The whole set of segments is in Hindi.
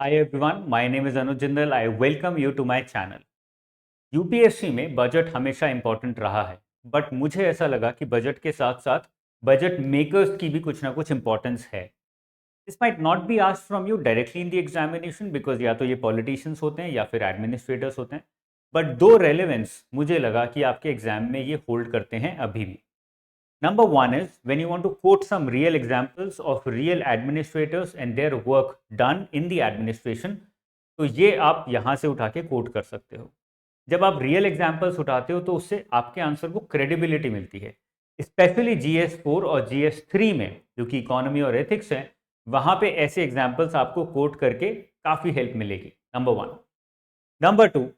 Hi everyone, my name is Anuj Jindal. I welcome you to my channel. UPSC में बजट हमेशा इंपॉर्टेंट रहा है, बट मुझे ऐसा लगा कि बजट के साथ साथ बजट मेकर्स की भी कुछ ना कुछ इंपॉर्टेंस है. This might not be asked from you directly in the examination because या तो ये पॉलिटिशियंस होते हैं या फिर एडमिनिस्ट्रेटर्स होते हैं, बट दो रेलेवेंस मुझे लगा कि आपके एग्जाम में ये होल्ड करते हैं अभी भी. Number one is when you want to quote some real examples of real administrators and their work done in the administration, तो ये आप यहाँ से उठा के कोट कर सकते हो. जब आप रियल एग्जाम्पल्स उठाते हो तो उससे आपके आंसर को क्रेडिबिलिटी मिलती है. स्पेशली GS4 और GS3 में जो कि इकोनॉमी और एथिक्स है, वहाँ पे ऐसे एग्जाम्पल्स आपको कोट करके काफ़ी हेल्प मिलेगी. Number one. Number two,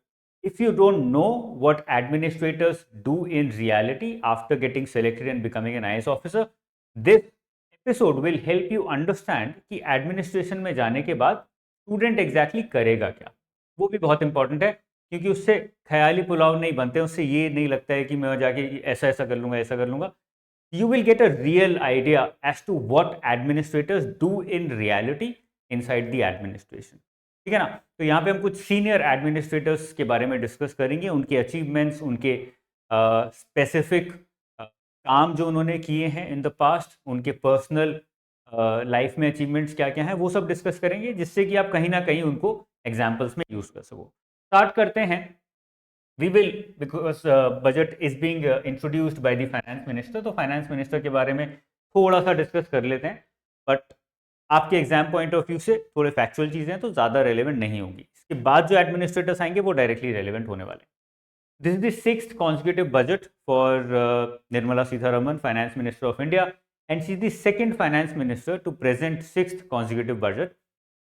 if you don't know what administrators do in reality after getting selected and becoming an IAS officer, this episode will help you understand कि एडमिनिस्ट्रेशन में जाने के बाद स्टूडेंट एग्जैक्टली करेगा क्या. वो भी बहुत इंपॉर्टेंट है क्योंकि उससे ख्याली पुलाव नहीं बनते, उससे ये नहीं लगता है कि मैं जाके ऐसा ऐसा कर लूंगा ऐसा कर लूंगा. You will get a real idea as to what administrators do in reality inside the administration. ठीक है ना. तो यहाँ पे हम कुछ सीनियर एडमिनिस्ट्रेटर्स के बारे में डिस्कस करेंगे, उनके अचीवमेंट्स, उनके स्पेसिफिक काम जो उन्होंने किए हैं इन द पास्ट, उनके पर्सनल लाइफ में अचीवमेंट्स क्या क्या हैं, वो सब डिस्कस करेंगे जिससे कि आप कहीं ना कहीं उनको एग्जाम्पल्स में यूज कर सको. स्टार्ट करते हैं. We will because budget is being introduced by the finance minister, तो फाइनेंस मिनिस्टर के बारे में थोड़ा सा डिस्कस कर लेते हैं. बट आपके एग्जाम पॉइंट ऑफ व्यू से थोड़े फैक्चुअल चीज़ें हैं तो ज़्यादा रेलेवेंट नहीं होंगी. इसके बाद जो एडमिनिस्ट्रेटर्स आएंगे वो डायरेक्टली रेलेवेंट होने वाले. This is the sixth consecutive budget for Nirmala Sitharaman, finance minister of India, and she is the second finance minister to present sixth consecutive budget.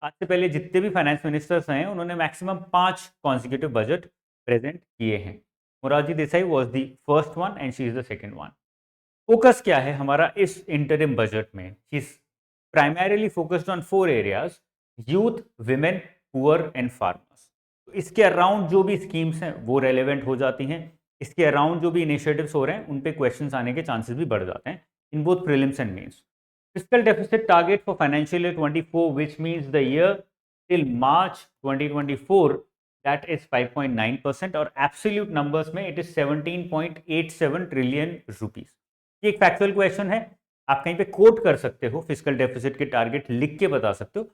आज से पहले जितने भी फाइनेंस मिनिस्टर्स हैं उन्होंने मैक्सिमम 5 कॉन्जिक्यूटिव बजट प्रेजेंट किए हैं. Morarji Desai was the first one and she is the second one. Focus क्या है हमारा इस इंटरिम बजट में? She is primarily focused on 4 areas: youth, women, poor and farmers. तो इसके अराउंड जो भी स्कीम्स हैं वो रेलेवेंट हो जाती हैं. इसके अराउंड जो भी इनिशिएटिव्स हो रहे हैं उन पे क्वेश्चंस आने के चांसेस भी बढ़ जाते हैं in both prelims and mains. Fiscal deficit target for financial year 24 which means the year till March 2024 that is 5.9% और एब्सोल्यूट नंबर्स में इट इज 17.87 ट्रिलियन रुपीस. ये एक फैक्चुअल क्वेश्चन है, आप कहीं पे कोट कर सकते हो, फिस्कल डेफिसिट के टारगेट लिख के बता सकते हो.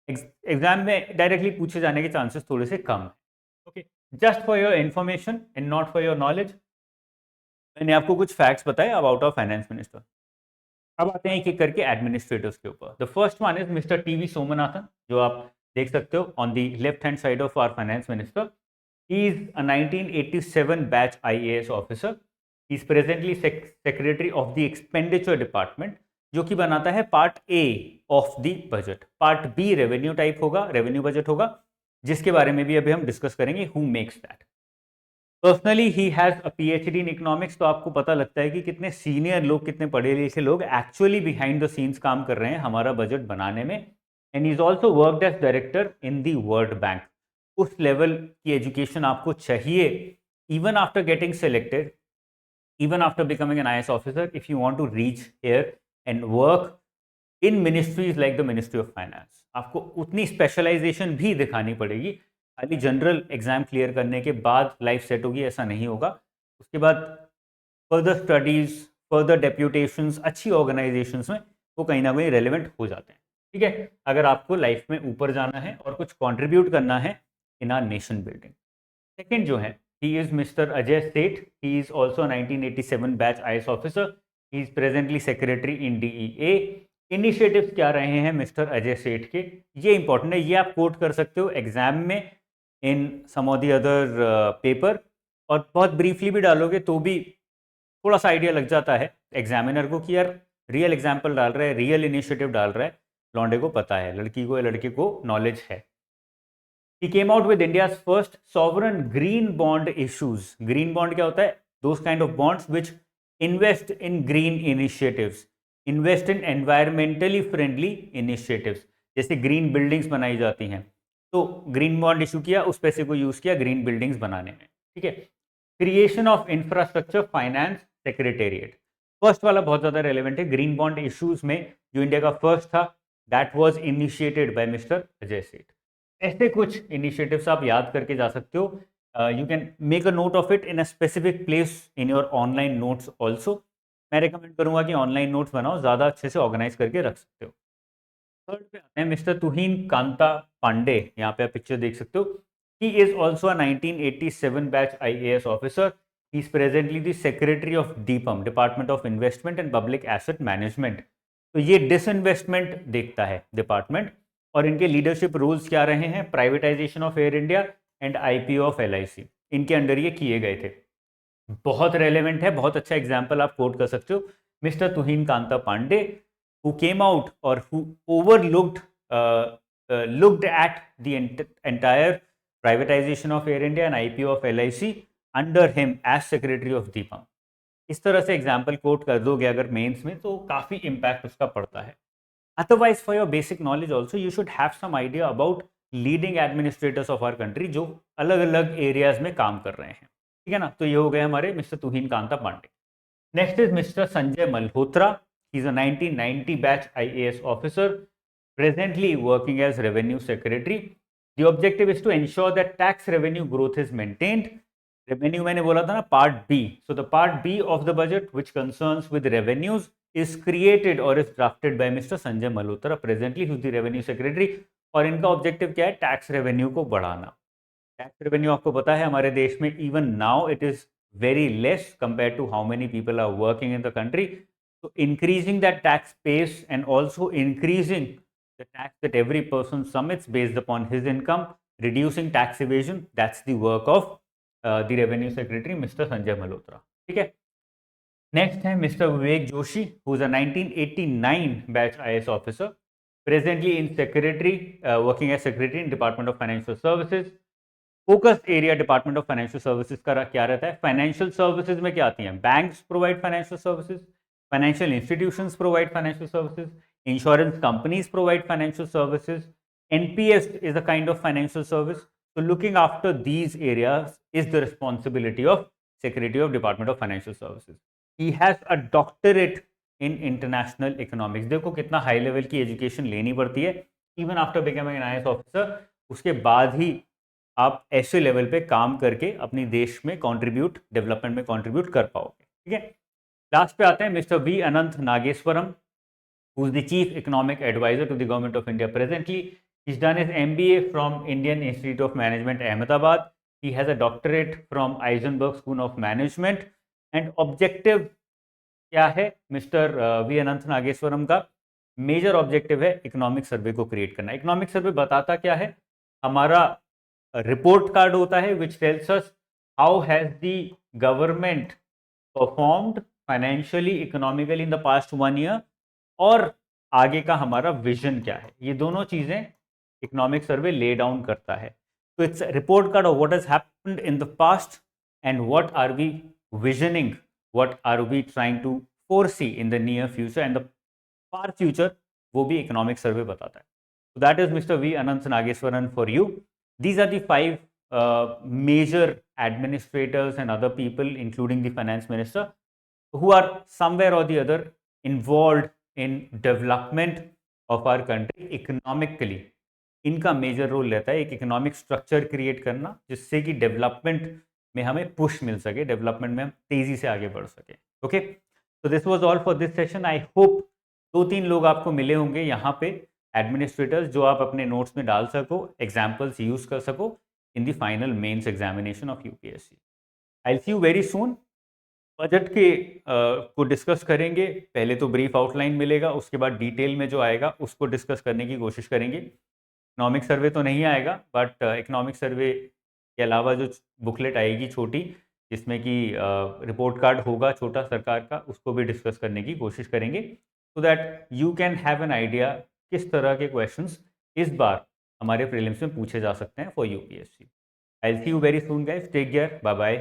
एग्जाम में डायरेक्टली पूछे जाने के चांसेस थोड़े से कम है. Okay, just for your information and not for your knowledge, मैंने आपको कुछ फैक्ट्स बताए अबाउट आवर फाइनेंस मिनिस्टर. अब आते हैं एक एक करके एडमिनिस्ट्रेटर्स के ऊपर. The first one is mister TV Somanathan, जो आप देख सकते हो on the left hand side of our finance minister. He is a 1987 batch IAS officer. He is presently secretary of the expenditure department, जो कि बनाता है part A of the budget. Part B revenue type होगा, रेवेन्यू बजट होगा, जिसके बारे में भी अभी हम डिस्कस करेंगे who makes that. Personally he has a PhD in economics. तो आपको पता लगता है कि कितने सीनियर लोग, कितने पढ़े लिखे लोग एक्चुअली बिहाइंड द सीन्स काम कर रहे हैं हमारा बजट बनाने में. And is also worked as director in the World Bank. उस लेवल की एजुकेशन आपको चाहिए even after getting selected, even after becoming an IAS officer, if you want to reach here and work in ministries like the Ministry of Finance. आपको उतनी स्पेशलाइजेशन भी दिखानी पड़ेगी. खाली जनरल एग्जाम क्लियर करने के बाद लाइफ सेट होगी ऐसा नहीं होगा. उसके बाद फर्दर स्टडीज, फर्दर डेप्यूटेशंस अच्छी ऑर्गेनाइजेशंस में वो कहीं ना कहीं रेलिवेंट हो जाते हैं. ठीक है, अगर आपको लाइफ में ऊपर जाना है और कुछ कंट्रीब्यूट करना है in our nation building. Second जो है, he is Mr. Ajay Seth. He is also a 1987 batch IAS officer. He is presently secretary in DEA. Initiatives क्या रहे हैं मिस्टर अजय सेठ के, ये इंपॉर्टेंट है. ये आप कोट कर सकते हो एग्जाम में इन सम ऑफ द अदर पेपर, और बहुत ब्रीफली भी डालोगे तो भी थोड़ा सा आइडिया लग जाता है एग्जामिनर को कि यार रियल एग्जाम्पल डाल रहा है, रियल इनिशिएटिव डाल रहा है. लौंडे को पता है, लड़की को या लड़के को नॉलेज है. He came out with India's first sovereign green bond issues. Green bond क्या होता है? Those kind of bonds which invest in green initiatives, invest in environmentally friendly initiatives. जैसे ग्रीन बिल्डिंग्स बनाई जाती हैं, तो ग्रीन बॉन्ड इशू किया, उस पैसे को यूज किया ग्रीन बिल्डिंग्स बनाने में. ठीक है. Creation of infrastructure finance secretariat, first वाला बहुत ज्यादा रेलेवेंट है. ग्रीन बॉन्ड इश्यूज में जो इंडिया का फर्स्ट था, that was initiated by mister Ajay सेठ. ऐसे कुछ इनिशिएटिव्स आप याद करके जा सकते हो. You can make a note of it in a specific place in your online notes also. मैं रिकमेंड करूंगा कि ऑनलाइन नोट्स बनाओ, ज़्यादा अच्छे से ऑर्गेनाइज करके रख सकते हो. थर्ड पे आते हैं मिस्टर तुहिन कांता पांडे. यहाँ पे आप पिक्चर देख सकते हो. He is also a 1987 batch IAS officer. He is presently the secretary of DIPAM, department of investment and public asset management. तो ये डिसइन्वेस्टमेंट देखता है डिपार्टमेंट. और इनके लीडरशिप रूल्स क्या रहे हैं? Privatisation of air India and IPO of LIC, इनके अंडर ये किए गए थे. बहुत रेलेवेंट है, बहुत अच्छा एग्जाम्पल आप कोट कर सकते हो. Mister Tuhin Kanta Pandey, who came out or who overlooked looked at the entire privatization of Air India and IPO of LIC under him as secretary of DIPAM. इस तरह से एग्जाम्पल कोट कर दोगे अगर मेंस में तो काफी इम्पैक्ट उसका पड़ता है. Otherwise for your basic knowledge also you should have some idea about leading administrators of our country जो अलग अलग एरियाज में काम कर रहे हैं. ठीक है ना. तो ये हो गए हमारे mister Tuhin Kanta Pandey. Next is Mr. Sanjay Malhotra. He's a 1990 batch IAS officer, presently working as Revenue Secretary. The objective is to ensure that tax revenue growth is maintained. Revenue मैंने बोला था ना, part B. So the part B of the budget, which concerns with revenues, is created or is drafted by Mr. Sanjay Malhotra, presently who's the Revenue Secretary. और इनका ऑब्जेक्टिव क्या है? टैक्स रेवेन्यू को बढ़ाना. टैक्स रेवेन्यू आपको पता है हमारे देश में even now it is very less compared to how many people are working in the country. So increasing that tax base and also increasing the tax that every person submits based upon his income, reducing tax evasion, that's the work of the Revenue Secretary, Mr. Sanjay Malhotra. ठीक है. Next है Mr. Vivek Joshi, who is a 1989 batch IAS officer, presently in secretary, working as secretary in Department of Financial Services. Focus area department of financial services का क्या रहता है? फाइनेंशियल सर्विसेज में क्या आती हैं? Banks provide financial services, financial institutions provide financial services, insurance companies provide financial services, NPS is a kind of financial service. तो looking after these areas is the responsibility of secretary of department of financial services. He has a doctorate in international economics. देखो कितना हाई लेवल की एजुकेशन लेनी पड़ती है even after becoming an IAS officer. उसके बाद ही आप ऐसे लेवल पे काम करके अपनी देश में कंट्रीब्यूट, डेवलपमेंट में कंट्रीब्यूट कर पाओगे. ठीक है. लास्ट पे आते हैं mister V Anantha Nageswaran, who is the chief economic advisor to the government of India presently. He's done his MBA from Indian Institute of Management, Ahmedabad. He has a doctorate from Eisenberg School of Management. And objective क्या है मिस्टर वी अनंत नागेश्वरम का? मेजर ऑब्जेक्टिव है इकोनॉमिक सर्वे को क्रिएट करना. इकोनॉमिक सर्वे बताता क्या है? हमारा रिपोर्ट कार्ड होता है which tells us how has the government performed financially, economically in the past 1 year, और आगे का हमारा विजन क्या है. ये दोनों चीजें इकोनॉमिक सर्वे ले डाउन करता है. तो it's report card of what has happened in the past and what are we visioning, what are we trying to foresee in the near future and the far future. वो भी इकोनॉमिक सर्वे बताता है. So that is Mr. V. Anant Nageswaran for you. These are the 5 major administrators and other people, including the finance minister, who are somewhere or the other involved in development of our country economically. इनका मेजर रोल रहता है एक इकोनॉमिक स्ट्रक्चर क्रिएट करना जिससे कि डेवलपमेंट में हमें पुश मिल सके, डेवलपमेंट में हम तेजी से आगे बढ़ सके. Okay, so this was all for this session. I hope 2-3 लोग आपको मिले होंगे यहाँ पे एडमिनिस्ट्रेटर्स जो आप अपने नोट्स में डाल सको, एग्जाम्पल्स यूज कर सको in the final mains examination of UPSC. I will see you very soon. Budget के को डिस्कस करेंगे. पहले तो ब्रीफ आउटलाइन मिलेगा, उसके बाद डिटेल में जो आएगा उसको डिस्कस करने की कोशिश करेंगे. इकोनॉमिक सर्वे तो नहीं आएगा, बट इकोनॉमिक सर्वे के अलावा जो बुकलेट आएगी छोटी, जिसमें कि रिपोर्ट कार्ड होगा छोटा सरकार का, उसको भी डिस्कस करने की कोशिश करेंगे, so that you can have an idea किस तरह के क्वेश्चंस इस बार हमारे प्रीलिम्स में पूछे जा सकते हैं for UPSC. I will see you very soon guys. Take care. Bye bye.